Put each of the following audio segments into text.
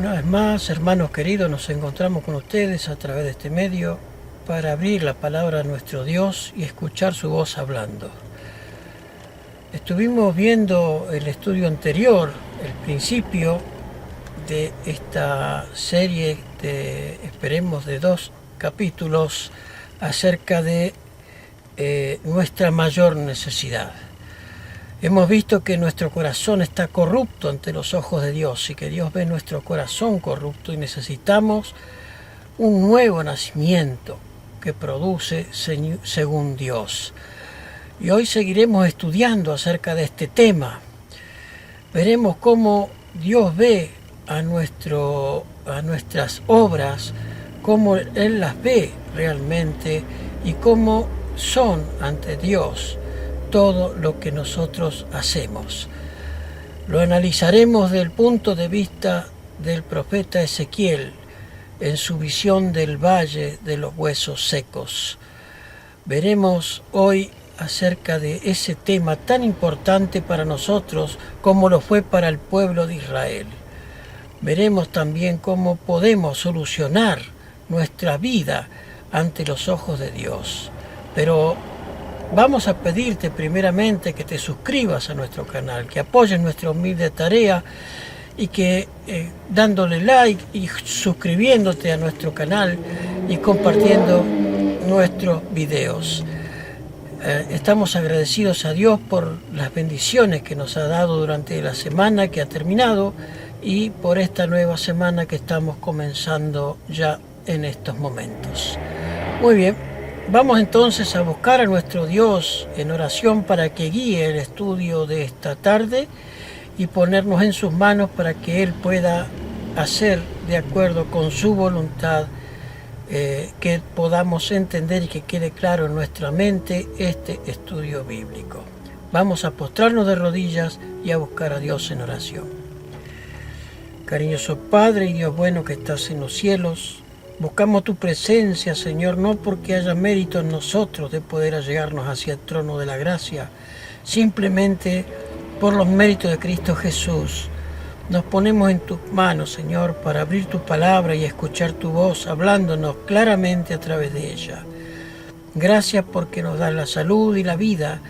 Una vez más, hermanos queridos, nos encontramos con ustedes a través de este medio para abrir la palabra de nuestro Dios y escuchar su voz hablando. Estuvimos viendo el estudio anterior, el principio de esta serie esperemos, de 2 capítulos acerca de nuestra mayor necesidad. Hemos visto que nuestro corazón está corrupto ante los ojos de Dios y que Dios ve nuestro corazón corrupto y necesitamos un nuevo nacimiento que produce según Dios. Y hoy seguiremos estudiando acerca de este tema. Veremos cómo Dios ve a nuestras obras, cómo Él las ve realmente y cómo son ante Dios todo lo que nosotros hacemos. Lo analizaremos desde el punto de vista del profeta Ezequiel en su visión del valle de los huesos secos. Veremos hoy acerca de ese tema tan importante para nosotros como lo fue para el pueblo de Israel. Veremos también cómo podemos solucionar nuestra vida ante los ojos de Dios. Pero vamos a pedirte primeramente que te suscribas a nuestro canal, que apoyes nuestra humilde tarea y que dándole like y suscribiéndote a nuestro canal y compartiendo nuestros videos. Estamos agradecidos a Dios por las bendiciones que nos ha dado durante la semana que ha terminado y por esta nueva semana que estamos comenzando ya en estos momentos. Muy bien. Vamos entonces a buscar a nuestro Dios en oración para que guíe el estudio de esta tarde y ponernos en sus manos para que Él pueda hacer de acuerdo con su voluntad, que podamos entender y que quede claro en nuestra mente este estudio bíblico. Vamos a postrarnos de rodillas y a buscar a Dios en oración. Cariñoso Padre y Dios bueno que estás en los cielos, buscamos tu presencia, Señor, no porque haya mérito en nosotros de poder allegarnos hacia el trono de la gracia, simplemente por los méritos de Cristo Jesús. Nos ponemos en tus manos, Señor, para abrir tu palabra y escuchar tu voz, hablándonos claramente a través de ella. Gracias porque nos das la salud y la vida,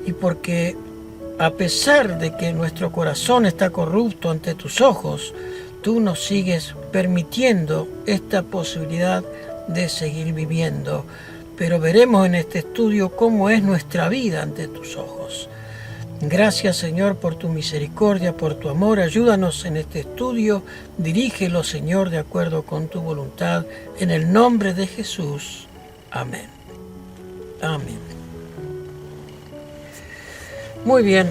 y porque a pesar de que nuestro corazón está corrupto ante tus ojos, tú nos sigues permitiendo esta posibilidad de seguir viviendo. Pero veremos en este estudio cómo es nuestra vida ante tus ojos. Gracias, Señor, por tu misericordia, por tu amor. Ayúdanos en este estudio. Dirígelo, Señor, de acuerdo con tu voluntad. En el nombre de Jesús. Amén. Amén. Muy bien.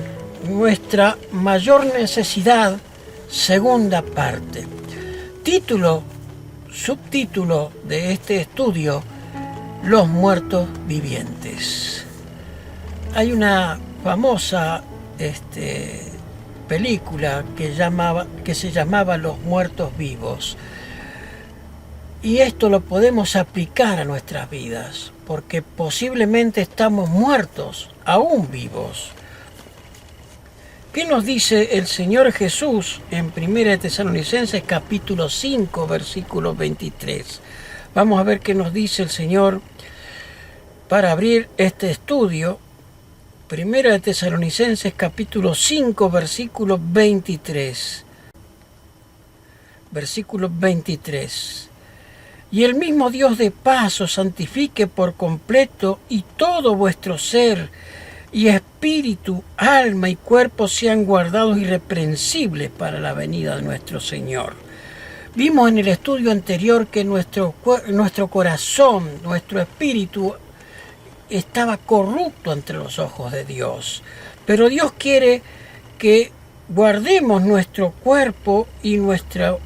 Nuestra mayor necesidad, segunda parte. Subtítulo de este estudio: Los muertos vivientes. Hay una famosa película que se llamaba Los muertos vivos. Y esto lo podemos aplicar a nuestras vidas, porque posiblemente estamos muertos, aún vivos. ¿Qué nos dice el Señor Jesús en 1 Tesalonicenses capítulo 5, versículo 23? Vamos a ver qué nos dice el Señor para abrir este estudio. 1 Tesalonicenses capítulo 5, versículo 23. Versículo 23. Y el mismo Dios de paz os santifique por completo, y todo vuestro ser y espíritu, alma y cuerpo sean guardados irreprensibles para la venida de nuestro Señor. Vimos en el estudio anterior que nuestro corazón, nuestro espíritu estaba corrupto ante los ojos de Dios. Pero Dios quiere que guardemos nuestro cuerpo y nuestro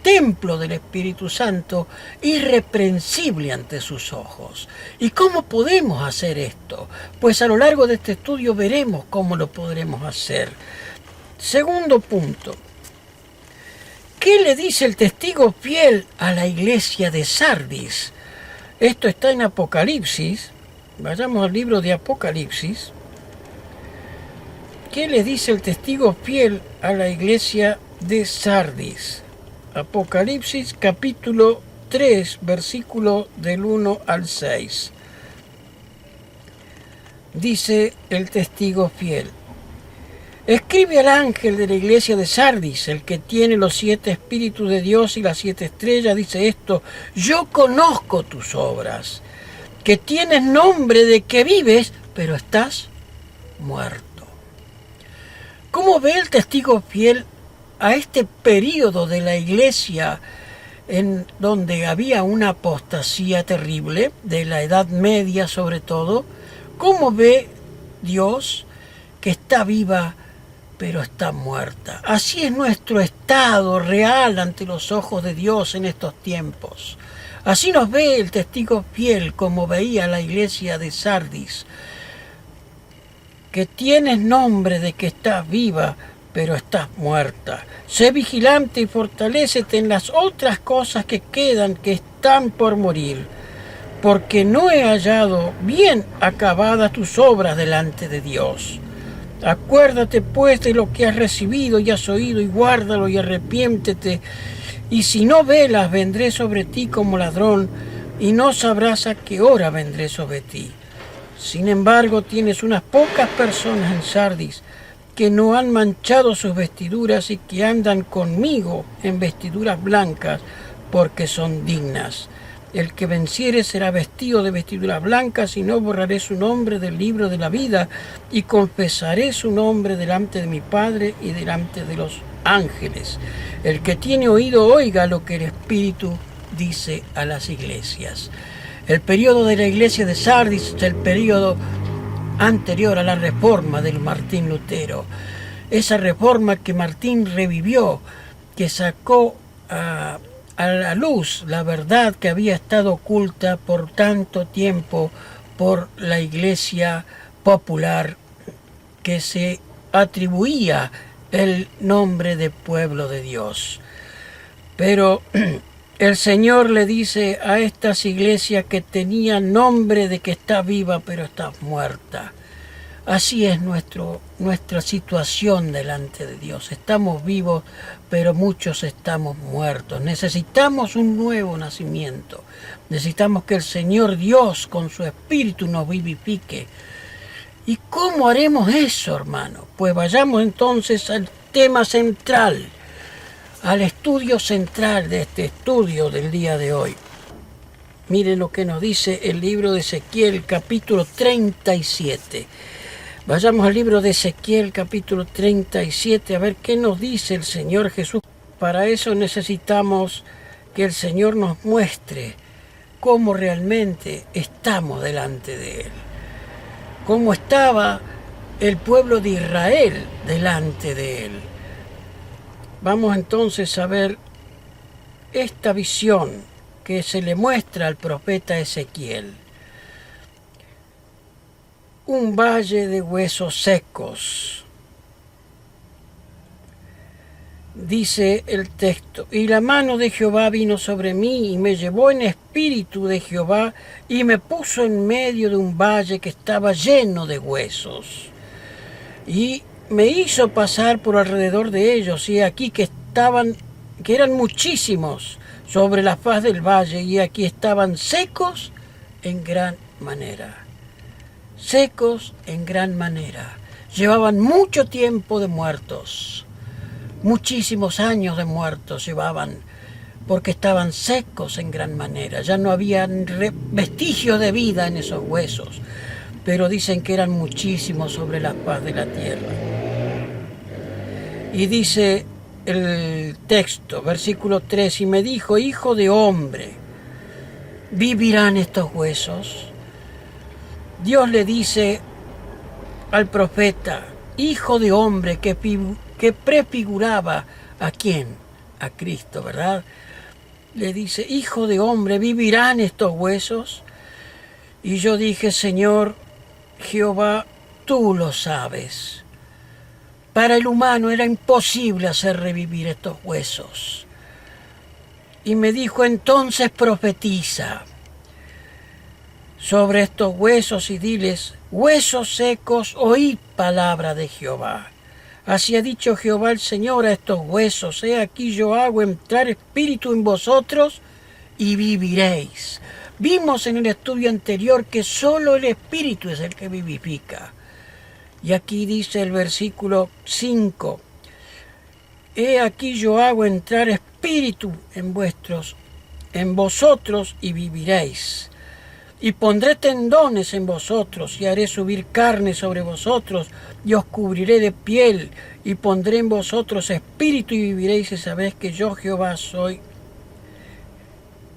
templo del Espíritu Santo irreprensible ante sus ojos. ¿Y cómo podemos hacer esto? Pues a lo largo de este estudio veremos cómo lo podremos hacer. Segundo punto. ¿Qué le dice el testigo fiel a la iglesia de Sardis? Esto está en Apocalipsis. Vayamos al libro de Apocalipsis. ¿Qué le dice el testigo fiel a la iglesia de Sardis? Apocalipsis capítulo 3, versículo del 1 al 6. Dice el testigo fiel: escribe al ángel de la iglesia de Sardis, el que tiene los 7 espíritus de Dios y las 7 estrellas, dice esto: yo conozco tus obras, que tienes nombre de que vives, pero estás muerto. ¿Cómo ve el testigo fiel a este período de la iglesia en donde había una apostasía terrible, de la Edad Media sobre todo? ¿Cómo ve Dios que está viva pero está muerta? Así es nuestro estado real ante los ojos de Dios en estos tiempos. Así nos ve el testigo fiel, como veía la iglesia de Sardis, que tienes nombre de que estás viva, pero estás muerta. Sé vigilante y fortalécete en las otras cosas que quedan, que están por morir, porque no he hallado bien acabadas tus obras delante de Dios. Acuérdate pues de lo que has recibido y has oído, y guárdalo y arrepiéntete. Y si no velas, vendré sobre ti como ladrón, y no sabrás a qué hora vendré sobre ti. Sin embargo, tienes unas pocas personas en Sardis que no han manchado sus vestiduras y que andan conmigo en vestiduras blancas, porque son dignas. El que venciere será vestido de vestiduras blancas, y no borraré su nombre del libro de la vida, y confesaré su nombre delante de mi Padre y delante de los ángeles. El que tiene oído, oiga lo que el Espíritu dice a las iglesias. El periodo de la iglesia de Sardis es el periodo anterior a la reforma de Martín Lutero. Esa reforma que Martín revivió, que sacó a la luz la verdad que había estado oculta por tanto tiempo por la iglesia popular, que se atribuía el nombre de pueblo de Dios. Pero el Señor le dice a estas iglesias que tenían nombre de que está viva, pero está muerta. Así es nuestra situación delante de Dios. Estamos vivos, pero muchos estamos muertos. Necesitamos un nuevo nacimiento. Necesitamos que el Señor Dios con su Espíritu nos vivifique. ¿Y cómo haremos eso, hermano? Pues vayamos entonces al tema central, al estudio central de este estudio del día de hoy. Mire lo que nos dice el libro de Ezequiel, capítulo 37. Vayamos al libro de Ezequiel, capítulo 37, a ver qué nos dice el Señor Jesús. Para eso necesitamos que el Señor nos muestre cómo realmente estamos delante de Él. Cómo estaba el pueblo de Israel delante de Él. Vamos entonces a ver esta visión que se le muestra al profeta Ezequiel. Un valle de huesos secos. Dice el texto: y la mano de Jehová vino sobre mí, y me llevó en espíritu de Jehová, y me puso en medio de un valle que estaba lleno de huesos. Y me hizo pasar por alrededor de ellos, y aquí que eran muchísimos sobre la faz del valle, y aquí estaban secos en gran manera. Secos en gran manera. Llevaban mucho tiempo de muertos. Muchísimos años de muertos llevaban, porque estaban secos en gran manera. Ya no había vestigios de vida en esos huesos, pero dicen que eran muchísimos sobre la faz de la tierra. Y dice el texto, versículo 3, y me dijo: hijo de hombre, ¿vivirán estos huesos? Dios le dice al profeta, hijo de hombre, que prefiguraba ¿a quién? A Cristo, ¿verdad? Le dice: hijo de hombre, ¿vivirán estos huesos? Y yo dije: Señor Jehová, tú lo sabes. Para el humano era imposible hacer revivir estos huesos. Y me dijo: entonces profetiza sobre estos huesos y diles: huesos secos, oíd palabra de Jehová. Así ha dicho Jehová el Señor a estos huesos, he aquí yo hago entrar espíritu en vosotros y viviréis. Vimos en el estudio anterior que solo el espíritu es el que vivifica. Y aquí dice el versículo 5, he aquí yo hago entrar espíritu en vosotros y viviréis. Y pondré tendones en vosotros, y haré subir carne sobre vosotros, y os cubriré de piel, y pondré en vosotros espíritu, y viviréis, y sabéis que yo Jehová soy.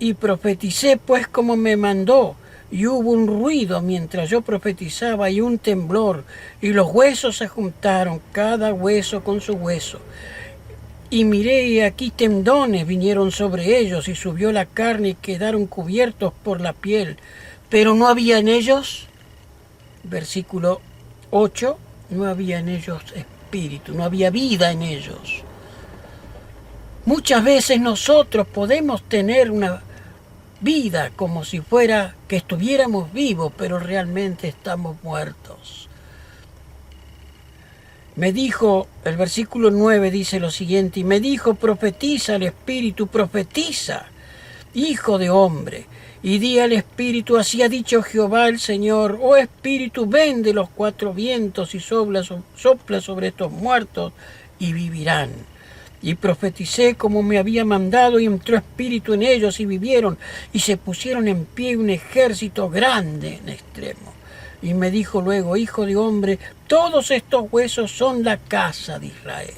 Y profeticé pues como me mandó, y hubo un ruido mientras yo profetizaba, y un temblor, y los huesos se juntaron, cada hueso con su hueso. Y miré, y aquí tendones vinieron sobre ellos, y subió la carne, y quedaron cubiertos por la piel. Pero no había en ellos, versículo 8, no había en ellos espíritu, no había vida en ellos. Muchas veces nosotros podemos tener una vida como si fuera que estuviéramos vivos, pero realmente estamos muertos. Me dijo, el versículo 9 dice lo siguiente, y me dijo, profetiza el espíritu, profetiza, hijo de hombre. Y di al espíritu, así ha dicho Jehová el Señor, oh espíritu, ven de los cuatro vientos y sopla sobre estos muertos y vivirán. Y profeticé como me había mandado, y entró espíritu en ellos y vivieron, y se pusieron en pie un ejército grande en extremo. Y me dijo luego, hijo de hombre, todos estos huesos son la casa de Israel.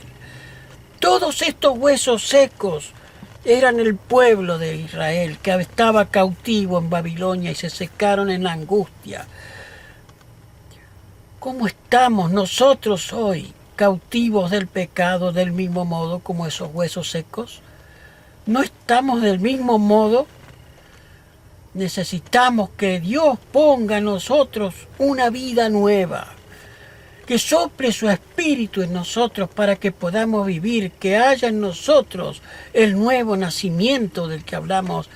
Todos estos huesos secos eran el pueblo de Israel que estaba cautivo en Babilonia y se secaron en la angustia. ¿Cómo estamos nosotros hoy, cautivos del pecado, del mismo modo como esos huesos secos? ¿No estamos del mismo modo? Necesitamos que Dios ponga en nosotros una vida nueva, que sople su espíritu en nosotros para que podamos vivir, que haya en nosotros el nuevo nacimiento del que hablamos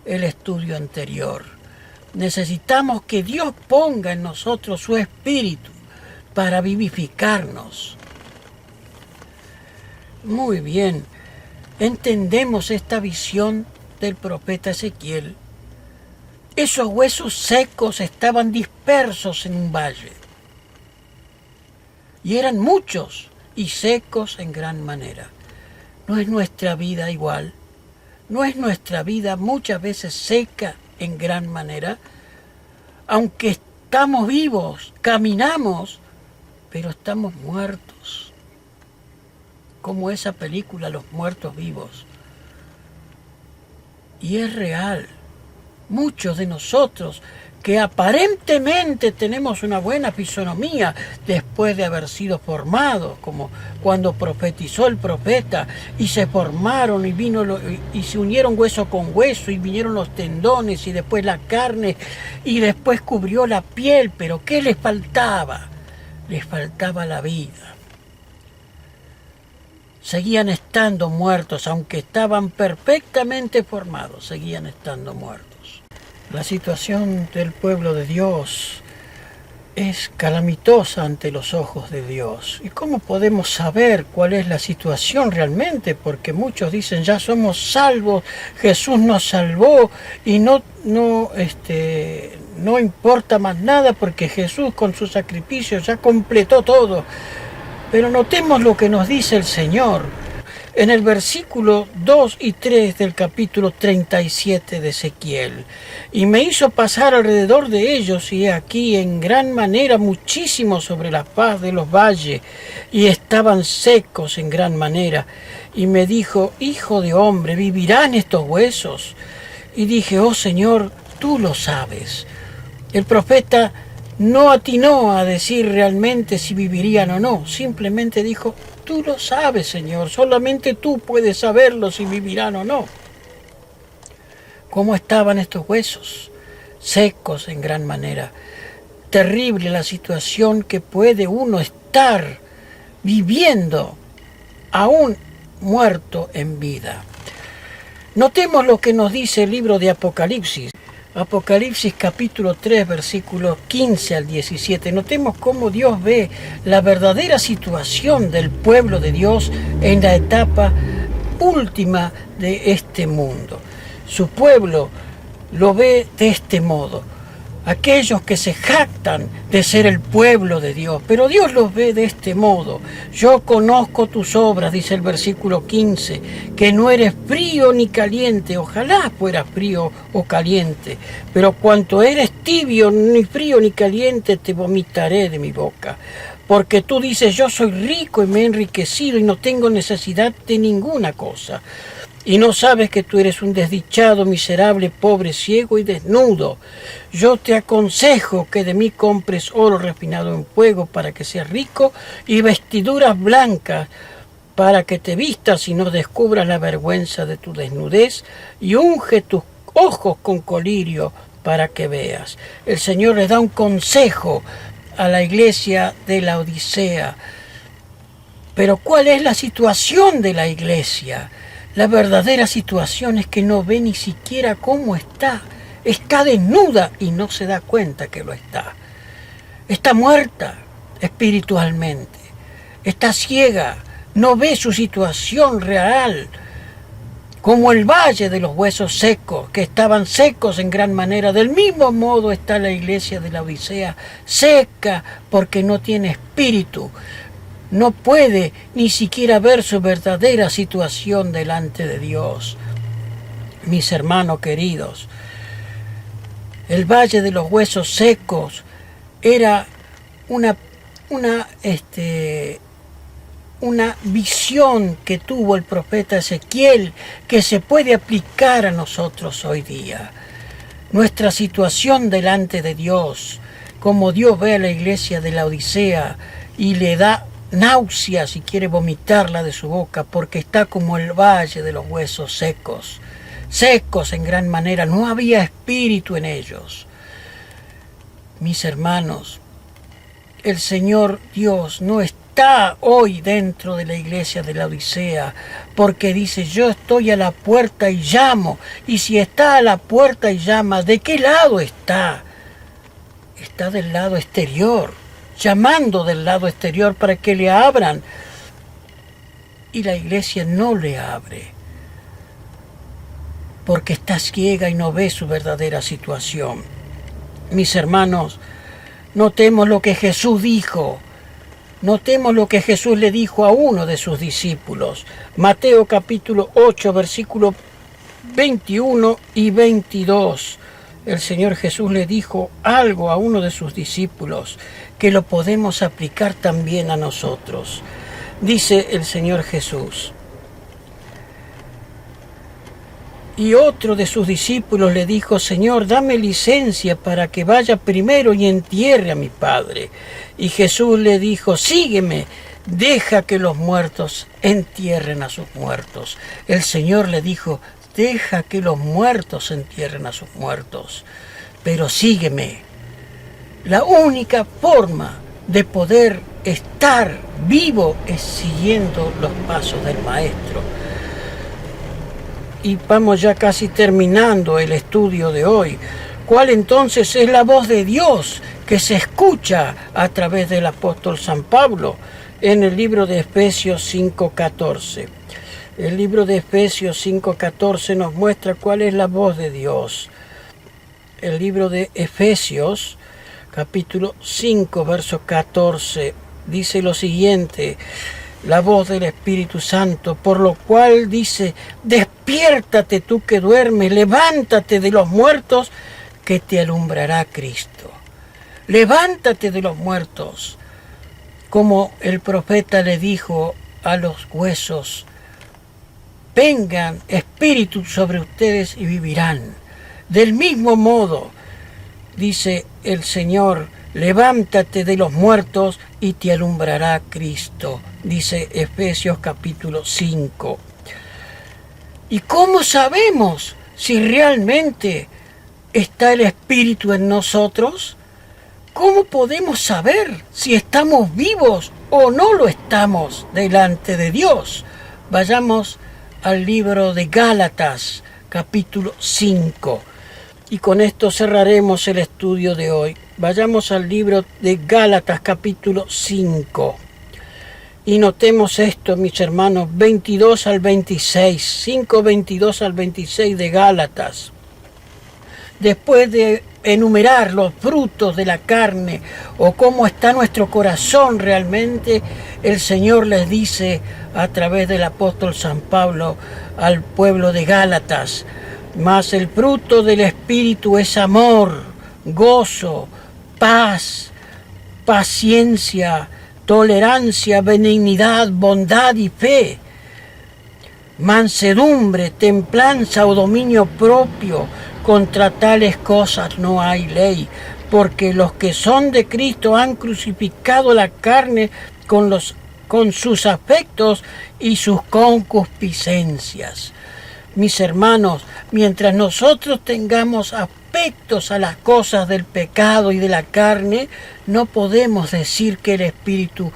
el estudio anterior. Necesitamos que Dios ponga en nosotros su espíritu para vivificarnos. Muy bien, entendemos esta visión del profeta Ezequiel. Esos huesos secos estaban dispersos en un valle. Y eran muchos y secos en gran manera. ¿No es nuestra vida igual? ¿No es nuestra vida muchas veces seca en gran manera? Aunque estamos vivos, caminamos, pero estamos muertos. Como esa película, Los Muertos Vivos. Y es real. Muchos de nosotros que aparentemente tenemos una buena fisonomía después de haber sido formados, como cuando profetizó el profeta, y se formaron y se unieron hueso con hueso, y vinieron los tendones, y después la carne, y después cubrió la piel. Pero ¿qué les faltaba? Les faltaba la vida. Seguían estando muertos, aunque estaban perfectamente formados, seguían estando muertos. La situación del pueblo de Dios es calamitosa ante los ojos de Dios. ¿Y cómo podemos saber cuál es la situación realmente? Porque muchos dicen, ya somos salvos, Jesús nos salvó y no importa más nada porque Jesús con su sacrificio ya completó todo. Pero notemos lo que nos dice el Señor en el versículo 2 y 3 del capítulo 37 de Ezequiel. Y me hizo pasar alrededor de ellos, y aquí en gran manera muchísimos sobre la faz de los valles, y estaban secos en gran manera. Y me dijo, hijo de hombre, ¿vivirán estos huesos? Y dije, oh Señor, tú lo sabes. El profeta no atinó a decir realmente si vivirían o no, simplemente dijo, tú lo sabes, Señor, solamente tú puedes saberlo si vivirán o no. ¿Cómo estaban estos huesos? Secos en gran manera. Terrible la situación que puede uno estar viviendo aún muerto en vida. Notemos lo que nos dice el libro de Apocalipsis. Apocalipsis capítulo 3, versículos 15 al 17. Notemos cómo Dios ve la verdadera situación del pueblo de Dios en la etapa última de este mundo. Su pueblo lo ve de este modo. Aquellos que se jactan de ser el pueblo de Dios, pero Dios los ve de este modo. Yo conozco tus obras, dice el versículo 15, que no eres frío ni caliente. Ojalá fueras frío o caliente, pero cuanto eres tibio, ni frío ni caliente, te vomitaré de mi boca. Porque tú dices, yo soy rico y me he enriquecido y no tengo necesidad de ninguna cosa. Y no sabes que tú eres un desdichado, miserable, pobre, ciego y desnudo. Yo te aconsejo que de mí compres oro refinado en fuego para que seas rico y vestiduras blancas para que te vistas y no descubras la vergüenza de tu desnudez, y unge tus ojos con colirio para que veas. El Señor les da un consejo a la iglesia de la Odisea. Pero ¿cuál es la situación de la iglesia? La verdadera situación es que no ve ni siquiera cómo está. Está desnuda y no se da cuenta que lo está. Está muerta espiritualmente. Está ciega. No ve su situación real. Como el valle de los huesos secos, que estaban secos en gran manera. Del mismo modo está la iglesia de la Odisea, seca porque no tiene espíritu. No puede ni siquiera ver su verdadera situación delante de Dios. Mis hermanos queridos, el valle de los huesos secos era una visión que tuvo el profeta Ezequiel, que se puede aplicar a nosotros hoy día. Nuestra situación delante de Dios, como Dios ve a la iglesia de la Odisea y le da náuseas y quiere vomitarla de su boca, porque está como el valle de los huesos secos, secos en gran manera, no había espíritu en ellos. Mis hermanos, el Señor Dios no está hoy dentro de la iglesia de la Odisea, porque dice, yo estoy a la puerta y llamo, y si está a la puerta y llama, ¿de qué lado está? Está del lado exterior, llamando del lado exterior para que le abran, y la iglesia no le abre, porque está ciega y no ve su verdadera situación. Mis hermanos, notemos lo que Jesús dijo, notemos lo que Jesús le dijo a uno de sus discípulos. Mateo capítulo 8, versículos 21 y 22. El Señor Jesús le dijo algo a uno de sus discípulos que lo podemos aplicar también a nosotros. Dice el Señor Jesús: y otro de sus discípulos le dijo, Señor, dame licencia para que vaya primero y entierre a mi padre. Y Jesús le dijo, sígueme, deja que los muertos entierren a sus muertos. El Señor le dijo, deja que los muertos entierren a sus muertos, pero sígueme. La única forma de poder estar vivo es siguiendo los pasos del Maestro. Y vamos ya casi terminando el estudio de hoy. ¿Cuál entonces es la voz de Dios que se escucha a través del apóstol San Pablo en el libro de Efesios 5:14? El libro de Efesios 5:14 nos muestra cuál es la voz de Dios. El libro de Efesios, capítulo 5, verso 14, dice lo siguiente: la voz del Espíritu Santo, por lo cual dice, despiértate tú que duermes, levántate de los muertos, que te alumbrará Cristo. Levántate de los muertos, como el profeta le dijo a los huesos, vengan espíritu sobre ustedes y vivirán. Del mismo modo, dice el Señor, levántate de los muertos y te alumbrará Cristo, dice Efesios capítulo 5. ¿Y cómo sabemos si realmente está el Espíritu en nosotros? ¿Cómo podemos saber si estamos vivos o no lo estamos delante de Dios? Vayamos al libro de Gálatas, capítulo 5. Y con esto cerraremos el estudio de hoy. Vayamos al libro de Gálatas capítulo 5. Y notemos esto, mis hermanos, 22 al 26, 5, 22 al 26 de Gálatas. Después de enumerar los frutos de la carne o cómo está nuestro corazón realmente, el Señor les dice a través del apóstol San Pablo al pueblo de Gálatas: mas el fruto del Espíritu es amor, gozo, paz, paciencia, tolerancia, benignidad, bondad y fe, mansedumbre, templanza o dominio propio. Contra tales cosas no hay ley, porque los que son de Cristo han crucificado la carne con sus afectos y sus concupiscencias. Mis hermanos, mientras nosotros tengamos afectos a las cosas del pecado y de la carne, no podemos decir que el Espíritu,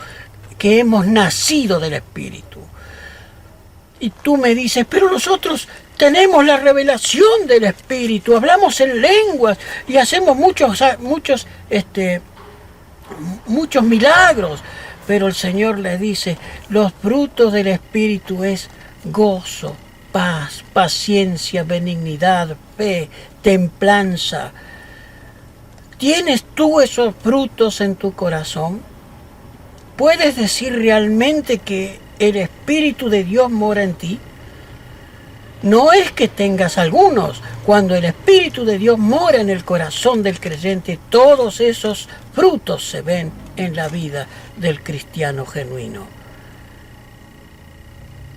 que hemos nacido del Espíritu. Y tú me dices, pero nosotros tenemos la revelación del Espíritu, hablamos en lenguas y hacemos muchos milagros. Pero el Señor les dice, los frutos del Espíritu es gozo, paz, paciencia, benignidad, fe, templanza. ¿Tienes tú esos frutos en tu corazón? ¿Puedes decir realmente que el Espíritu de Dios mora en ti? No es que tengas algunos. Cuando el Espíritu de Dios mora en el corazón del creyente, todos esos frutos se ven en la vida del cristiano genuino.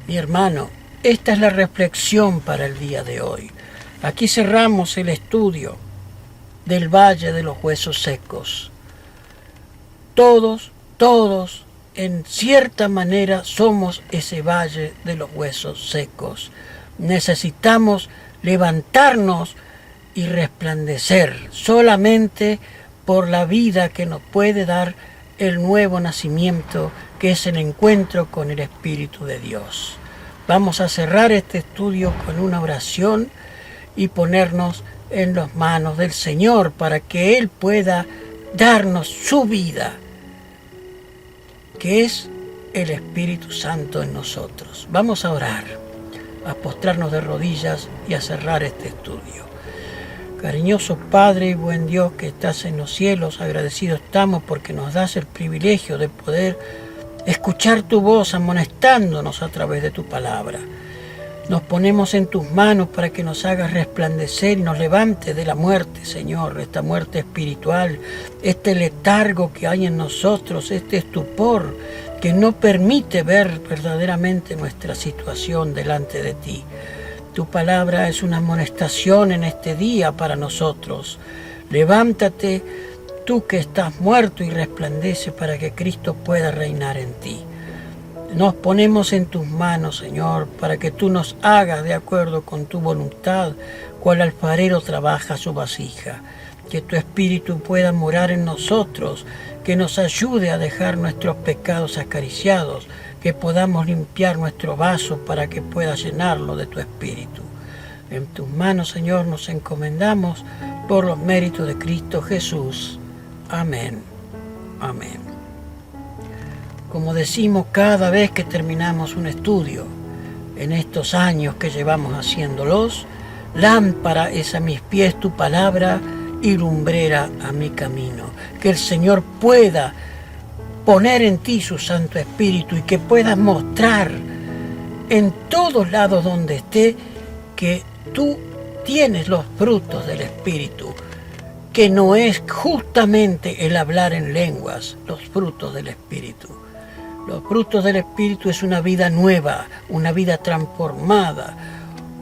Mi hermano, esta es la reflexión para el día de hoy. Aquí cerramos el estudio del Valle de los Huesos Secos. Todos, en cierta manera somos ese Valle de los Huesos Secos. Necesitamos levantarnos y resplandecer solamente por la vida que nos puede dar el nuevo nacimiento, que es el encuentro con el Espíritu de Dios. Vamos a cerrar este estudio con una oración y ponernos en las manos del Señor para que Él pueda darnos su vida, que es el Espíritu Santo en nosotros. Vamos a orar, a postrarnos de rodillas y a cerrar este estudio. Cariñoso Padre y buen Dios que estás en los cielos, agradecidos estamos porque nos das el privilegio de poder escuchar tu voz amonestándonos a través de tu palabra. Nos ponemos en tus manos para que nos hagas resplandecer y nos levantes de la muerte, Señor, esta muerte espiritual, este letargo que hay en nosotros, este estupor que no permite ver verdaderamente nuestra situación delante de ti. Tu palabra es una amonestación en este día para nosotros. Levántate, tú que estás muerto, y resplandece para que Cristo pueda reinar en ti. Nos ponemos en tus manos, Señor, para que tú nos hagas de acuerdo con tu voluntad, cual alfarero trabaja su vasija. Que tu Espíritu pueda morar en nosotros, que nos ayude a dejar nuestros pecados acariciados, que podamos limpiar nuestro vaso para que pueda llenarlo de tu Espíritu. En tus manos, Señor, nos encomendamos por los méritos de Cristo Jesús. Amén. Amén. Como decimos cada vez que terminamos un estudio, en estos años que llevamos haciéndolos, lámpara es a mis pies tu palabra y lumbrera a mi camino. Que el Señor pueda poner en ti su Santo Espíritu y que puedas mostrar en todos lados donde esté que tú tienes los frutos del Espíritu, que no es justamente el hablar en lenguas los frutos del Espíritu. Los frutos del Espíritu es una vida nueva, una vida transformada,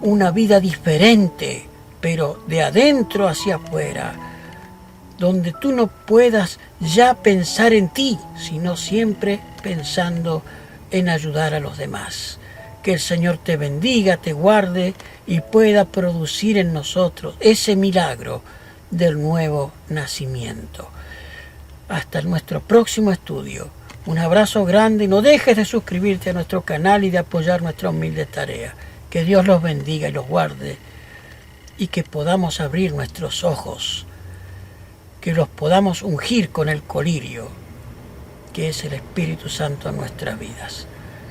una vida diferente, pero de adentro hacia afuera, donde tú no puedas ya pensar en ti, sino siempre pensando en ayudar a los demás. Que el Señor te bendiga, te guarde y pueda producir en nosotros ese milagro del nuevo nacimiento. Hasta nuestro próximo estudio. Un abrazo grande y no dejes de suscribirte a nuestro canal y de apoyar nuestra humilde tarea. Que Dios los bendiga y los guarde y que podamos abrir nuestros ojos, que los podamos ungir con el colirio, que es el Espíritu Santo en nuestras vidas.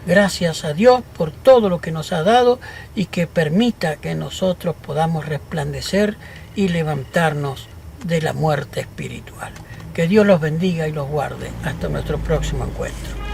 Gracias a Dios por todo lo que nos ha dado y que permita que nosotros podamos resplandecer y levantarnos de la muerte espiritual. Que Dios los bendiga y los guarde. Hasta nuestro próximo encuentro.